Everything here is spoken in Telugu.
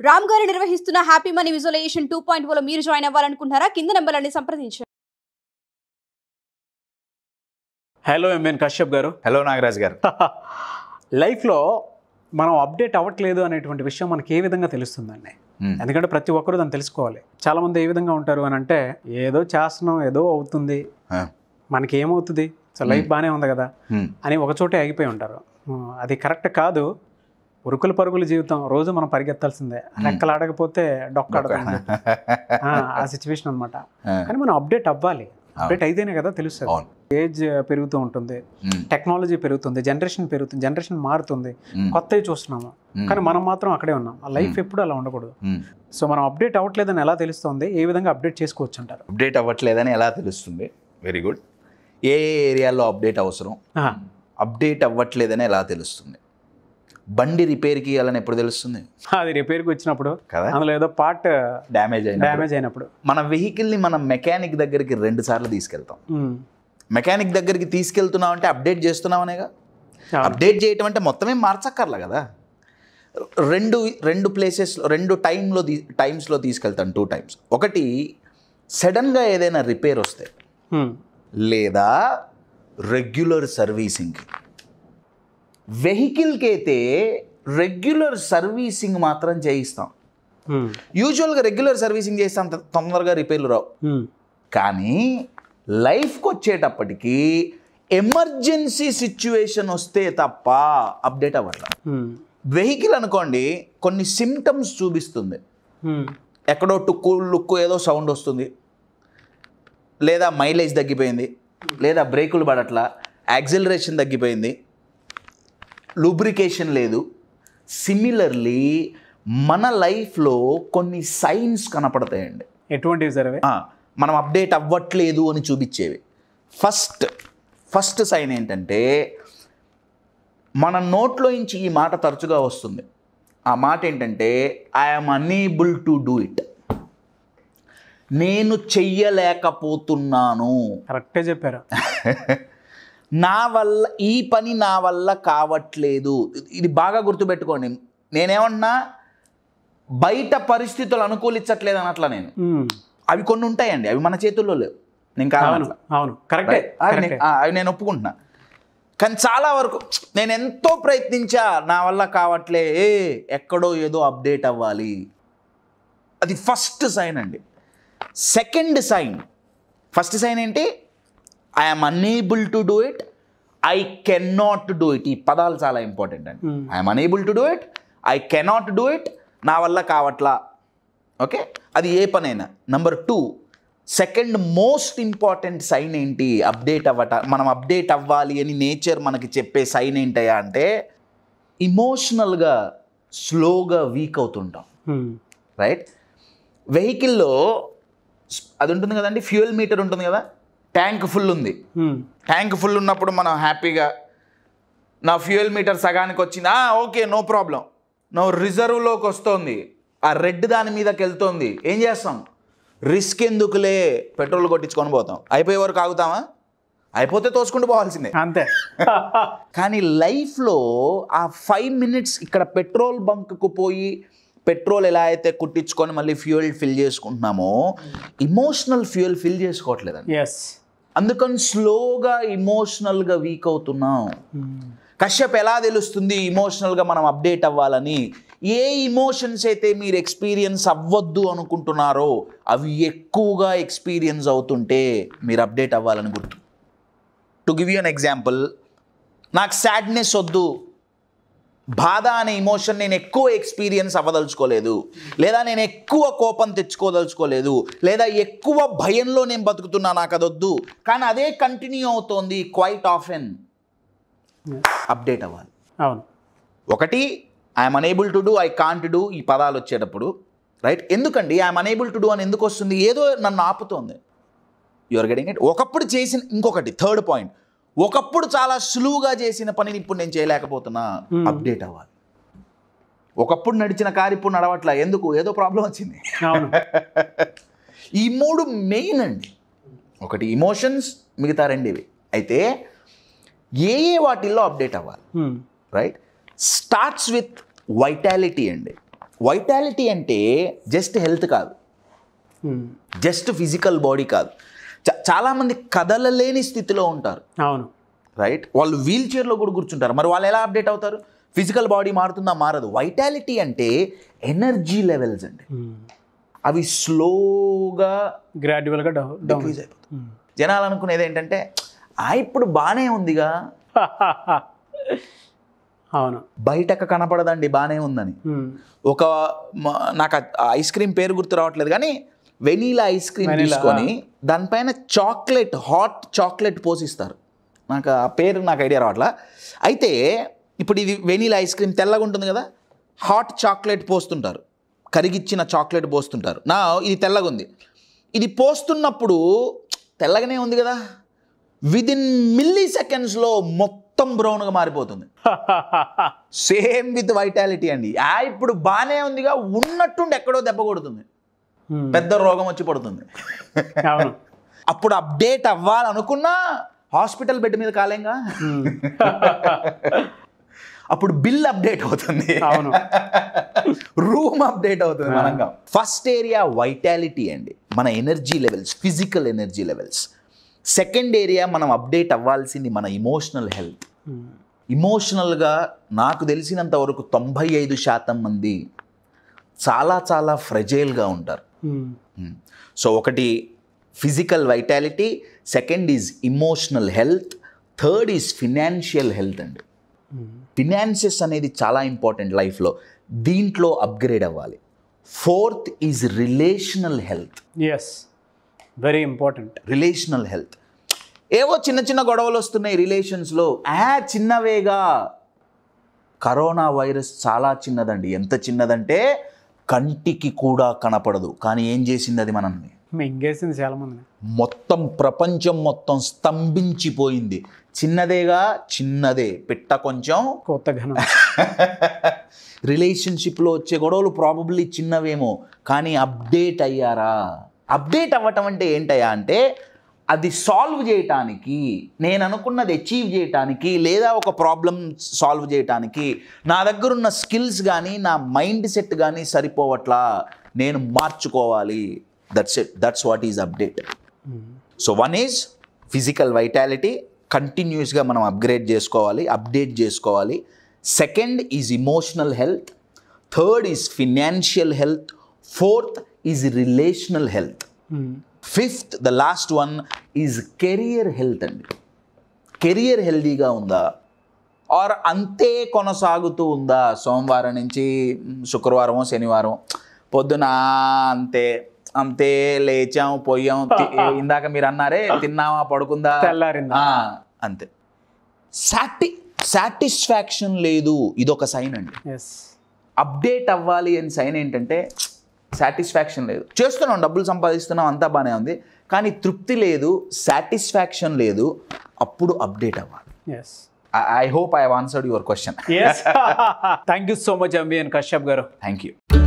రామ్ గారు నిర్వహిస్తున్న హ్యాపీ మనీ విజువలైజేషన్ 2.0 మీరు జాయిన్ అవ్వాలనుకుంటున్నారా? కింద నంబర్లని సంప్రదించండి. హలో ఎంఎన్ కశ్యప్ గారు. హలో నాగరాజ్ గారు. లైఫ్లో మనం అప్డేట్ అవ్వట్లేదు అనేటువంటి విషయం మనకి ఏ విధంగా తెలుస్తుందండి? ఎందుకంటే ప్రతి ఒక్కరు దాన్ని తెలుసుకోవాలి. చాలామంది ఏ విధంగా ఉంటారు అని అంటే, ఏదో చేస్తున్నాం, ఏదో అవుతుంది, మనకి ఏమవుతుంది, సో లైఫ్ బాగానే ఉంది కదా అని ఒకచోటే ఆగిపోయి ఉంటారు. అది కరెక్ట్ కాదు. ఉరుకుల పరుగుల జీవితం, రోజు మనం పరిగెత్తాల్సిందే. రెక్కలు ఆడకపోతే డొక్కాడుతుంది, ఆ సిచ్యువేషన్ అనమాట. కానీ మనం అప్డేట్ అవ్వాలి. అప్డేట్ అయితేనే కదా తెలుస్తుంది. ఏజ్ పెరుగుతూ ఉంటుంది, టెక్నాలజీ పెరుగుతుంది, జనరేషన్ మారుతుంది, కొత్తవి చూస్తున్నాము. కానీ మనం మాత్రం అక్కడే ఉన్నాం. ఆ లైఫ్ ఎప్పుడు అలా ఉండకూడదు. సో మనం అప్డేట్ అవ్వట్లేదని ఎలా తెలుస్తుంది? ఏ విధంగా అప్డేట్ చేసుకోవచ్చు అంటారు? అప్డేట్ అవ్వట్లేదని ఎలా తెలుస్తుంది? Very good. ఏ ఏరియాలో అప్డేట్ అవసరం, అప్డేట్ అవ్వట్లేదని ఎలా తెలుస్తుంది? బండి రిపేర్కి ఇవ్వాలని ఎప్పుడు తెలుస్తుంది? అది రిపేర్కి వచ్చినప్పుడు కదా, అందులో ఏదో పార్ట్ డ్యామేజ్ అయినప్పుడు. మన వెహికల్ని మనం మెకానిక్ దగ్గరికి 2 సార్లు తీసుకెళ్తాం. మెకానిక్ దగ్గరికి తీసుకెళ్తున్నాం అంటే అప్డేట్ చేస్తున్నామనేగా. అప్డేట్ చేయటం అంటే మొత్తమే మార్చక్కర్లా కదా. రెండు ప్లేసెస్లో, 2 టైమ్స్లో తీసుకెళ్తాను. 2 times. ఒకటి, సడన్గా ఏదైనా రిపేర్ వస్తే, లేదా రెగ్యులర్ సర్వీసింగ్కి. వెహికల్కి అయితే రెగ్యులర్ సర్వీసింగ్ మాత్రం చేయిస్తాం. యూజువల్గా రెగ్యులర్ సర్వీసింగ్ చేస్తాం, తొందరగా రిపేర్లు రావు. కానీ లైఫ్కి వచ్చేటప్పటికి ఎమర్జెన్సీ సిచ్యువేషన్ వస్తే తప్ప అప్డేట్ అవ్వట్లా. వెహికల్ అనుకోండి, కొన్ని సిమ్టమ్స్ చూపిస్తుంది. ఎక్కడో లుక్కు ఏదో సౌండ్ వస్తుంది, లేదా మైలేజ్ తగ్గిపోయింది, లేదా బ్రేకులు పడట్లా, యాక్సిలరేషన్ తగ్గిపోయింది, లూబ్రికేషన్ లేదు. సిమిలర్లీ మన లైఫ్లో కొన్ని సైన్స్ కనపడతాయండి. ఎటువంటివి సరే మనం అప్డేట్ అవ్వట్లేదు అని చూపించేవి. ఫస్ట్ సైన్ ఏంటంటే, మన నోట్లో నుంచి ఈ మాట తరచుగా వస్తుంది. ఆ మాట ఏంటంటే, I'm unable to do it. నేను చెయ్యలేకపోతున్నాను. కరెక్టే చెప్పారు. ఈ పని నా వల్ల కావట్లేదు. ఇది బాగా గుర్తుపెట్టుకోండి. నేనేమన్నా బయట పరిస్థితులు అనుకూలించట్లేదు అనట్లా నేను. అవి కొన్ని ఉంటాయండి, అవి మన చేతుల్లో లేవు. నేను కావాలి, అవును, కరెక్టే, అవి నేను ఒప్పుకుంటున్నా. కానీ చాలా వరకు నేను ఎంతో ప్రయత్నించా, నా వల్ల కావట్లే, ఎక్కడో ఏదో అప్డేట్ అవ్వాలి. అది ఫస్ట్ సైన్ అండి. ఫస్ట్ సైన్ ఏంటి? I'm unable to do it, I cannot do it. ఈ పదాలు చాలా ఇంపార్టెంట్ అండి. I'm unable to do it, I cannot do it, నా వల్ల కావట్లా. ఓకే, అది ఏ పనైనా. Number 2, second most important sign ఏంటి? మనం అప్డేట్ అవ్వాలి అని నేచర్ మనకి చెప్పే సైన్ ఏంటయ్యా అంటే, ఇమోషనల్గా స్లోగా వీక్ అవుతుంటాం. రైట్? వెహికల్లో అది ఉంటుంది కదండి, ఫ్యూయల్ మీటర్ ఉంటుంది కదా. ట్యాంక్ ఫుల్ ఉంది. ట్యాంక్ ఫుల్ ఉన్నప్పుడు మనం హ్యాపీగా, నా ఫ్యూయల్ మీటర్ సగానికి వచ్చింది, ఓకే, నో ప్రాబ్లం. రిజర్వ్లోకి వస్తుంది, ఆ రెడ్ దాని మీదకి వెళ్తుంది. ఏం చేస్తాం? రిస్క్ ఎందుకులే, పెట్రోల్ కొట్టించుకొని పోతాం. అయిపోయే వరకు ఆగుతామా? అయిపోతే తోసుకుంటూ పోవాల్సిందే, అంతే. కానీ లైఫ్లో ఆ 5 minutes ఇక్కడ పెట్రోల్ బంక్కు పోయి పెట్రోల్ ఎలా అయితే కుట్టించుకొని మళ్ళీ ఫ్యూయల్ ఫిల్ చేసుకుంటున్నామో, ఇమోషనల్ ఫ్యూయల్ ఫిల్ చేసుకోవట్లేదండి. అందుకని స్లోగా ఇమోషనల్గా వీక్ అవుతున్నాం. కశ్యప్, ఎలా తెలుస్తుంది ఇమోషనల్గా మనం అప్డేట్ అవ్వాలని? ఏ ఇమోషన్స్ అయితే మీరు ఎక్స్పీరియన్స్ అవ్వద్దు అనుకుంటున్నారో అవి ఎక్కువగా ఎక్స్పీరియన్స్ అవుతుంటే మీరు అప్డేట్ అవ్వాలని గుర్తు. To give you an example, నాకు సాడ్నెస్ వద్దు, బాధ అనే ఇమోషన్ నేను ఎక్కువ ఎక్స్పీరియన్స్ అవ్వదలుచుకోలేదు, లేదా నేను ఎక్కువ కోపం తెచ్చుకోదలుచుకోలేదు, లేదా ఎక్కువ భయంలో నేను బతుకుతున్నా, నాకు అదొద్దు. కానీ అదే కంటిన్యూ అవుతోంది క్వైట్ ఆఫెన్. అప్డేట్ అవ్వాలి. అవును. ఒకటి, I'm unable to do, I can't do, ఈ పదాలు వచ్చేటప్పుడు. రైట్? ఎందుకండి ఐఎమ్ అనేబుల్ టు డూ అని ఎందుకు వస్తుంది? ఏదో నన్ను ఆపుతోంది. Your getting it? ఒకప్పుడు చేసిన, ఇంకొకటి థర్డ్ పాయింట్, ఒకప్పుడు చాలా సులువుగా చేసిన పనిని ఇప్పుడు నేను చేయలేకపోతున్నా. అప్డేట్ అవ్వాలి. ఒకప్పుడు నడిచిన కారు ఇప్పుడు నడవట్లా, ఎందుకు? ఏదో ప్రాబ్లం వచ్చింది. ఈ 3 మెయిన్ అండి. ఒకటి ఇమోషన్స్, మిగతా 2 ఇవి. అయితే ఏ వాటిల్లో అప్డేట్ అవ్వాలి? రైట్? స్టార్ట్స్ విత్ వైటాలిటీ అండి. వైటాలిటీ అంటే జస్ట్ హెల్త్ కాదు, జస్ట్ ఫిజికల్ బాడీ కాదు. చాలామంది కదలలేని స్థితిలో ఉంటారు. అవును, రైట్. వాళ్ళు వీల్ చైర్లో కూడా కూర్చుంటారు. మరి వాళ్ళు ఎలా అప్డేట్ అవుతారు? ఫిజికల్ బాడీ మారుతుందా? మారదు. వైటాలిటీ అంటే ఎనర్జీ లెవెల్స్ అండి. అవి స్లోగా గ్రాడ్యువల్గా డిక్రీజ్ అయిపోతుంది. జనాలు అనుకునేది ఏంటంటే ఇప్పుడు బాగానే ఉందిగా, అవును, బయటకు కనపడదండి బాగానే ఉందని. నాకు ఐస్ క్రీమ్ పేరు గుర్తు రావట్లేదు కానీ వెనీలా ఐస్ క్రీమ్ తీసుకొని దానిపైన చాక్లెట్, హాట్ చాక్లెట్ పోసిస్తారు. నాకు ఆ పేరు నాకు ఐడియా రావట్లా. అయితే ఇప్పుడు ఇది వెనీలా ఐస్ క్రీమ్ తెల్లగా ఉంటుంది కదా, హాట్ చాక్లెట్ పోస్తుంటారు, కరిగిచ్చిన చాక్లెట్ పోస్తుంటారు. ఇది తెల్లగా ఉంది, ఇది పోస్తున్నప్పుడు తెల్లగానే ఉంది కదా, విదిన్ మిల్లీ సెకండ్స్లో మొత్తం బ్రౌన్గా మారిపోతుంది. సేమ్ విత్ వైటాలిటీ అండి. ఇప్పుడు బాగానే ఉందిగా, ఉన్నట్టుండి ఎక్కడో దెబ్బ కొడుతుంది, పెద్ద రోగం వచ్చి పడుతుంది. అప్పుడు అప్డేట్ అవ్వాలనుకున్నా హాస్పిటల్ బెడ్ మీద కాలేంగా, అప్పుడు బిల్ అప్డేట్ అవుతుంది, రూమ్ అప్డేట్ అవుతుంది మనంగా. ఫస్ట్ ఏరియా వైటాలిటీ అండి, మన energy levels, physical energy levels. Second area మనం అప్డేట్ అవ్వాల్సింది మన ఇమోషనల్ హెల్త్. ఇమోషనల్గా నాకు తెలిసినంత వరకు 95% మంది చాలా చాలా ఫ్రెజైల్గా ఉంటారు. సో ఒకటి physical vitality, second is emotional health, third is financial health అండి. ఫినాన్సెస్ అనేది చాలా ఇంపార్టెంట్ లైఫ్లో, దీంట్లో అప్గ్రేడ్ అవ్వాలి. Fourth is relational health. Yes, very important. Relational health. ఏవో చిన్న చిన్న గొడవలు వస్తున్నాయి రిలేషన్స్లో, చిన్నవేగా. కరోనా వైరస్ చాలా చిన్నదండి. ఎంత చిన్నదంటే కంటికి కూడా కనపడదు, కానీ ఏం చేసింది అది మనల్ని మింగేసింది చాలా మంది. మొత్తం ప్రపంచం మొత్తం స్తంభించిపోయింది. చిన్నదేగా, చిన్నదే పిట్ట కొంచెం కొత్తగా. రిలేషన్షిప్లో వచ్చే గొడవలు ప్రాబబ్లీ చిన్నవేమో, కానీ అప్డేట్ అయ్యారా? అప్డేట్ అవ్వటం అంటే ఏంటయ్యా అంటే అది సాల్వ్ చేయటానికి, నేను అనుకున్నది అచీవ్ చేయటానికి, లేదా ఒక ప్రాబ్లం సాల్వ్ చేయటానికి నా దగ్గర ఉన్న స్కిల్స్ కానీ నా మైండ్ సెట్ కానీ సరిపోవట్లా, నేను మార్చుకోవాలి. That's it, that's what is update. So one is physical vitality, కంటిన్యూస్గా మనం అప్గ్రేడ్ చేసుకోవాలి, అప్డేట్ చేసుకోవాలి. Second is emotional health, third is financial health, fourth is relational health, fifth the last one is career health అండి. కెరియర్ హెల్తీగా ఉందా, ఆర్ అంతే కొనసాగుతూ ఉందా? సోమవారం నుంచి శుక్రవారం శనివారం పొద్దున అంతే అంతే లేచాం పోయాం, ఇందాక మీరు అన్నారే తిన్నామా పడుకుందా తెల్లారిందా, అంతే. సాటిస్ఫాక్షన్ లేదు, ఇదొక సైన్ అండి. అప్డేట్ అవ్వాలి అని సైన్ ఏంటంటే సాటిస్ఫాక్షన్ లేదు. చేస్తున్నాం, డబ్బులు సంపాదిస్తున్నాం, అంతా బాగానే ఉంది, కానీ తృప్తి లేదు, సాటిస్ఫాక్షన్ లేదు, అప్పుడు అప్డేట్ అవ్వాలి. I hope I have answered your question. Yes. Thank you so much, MBN Kashyap garu. Thank you.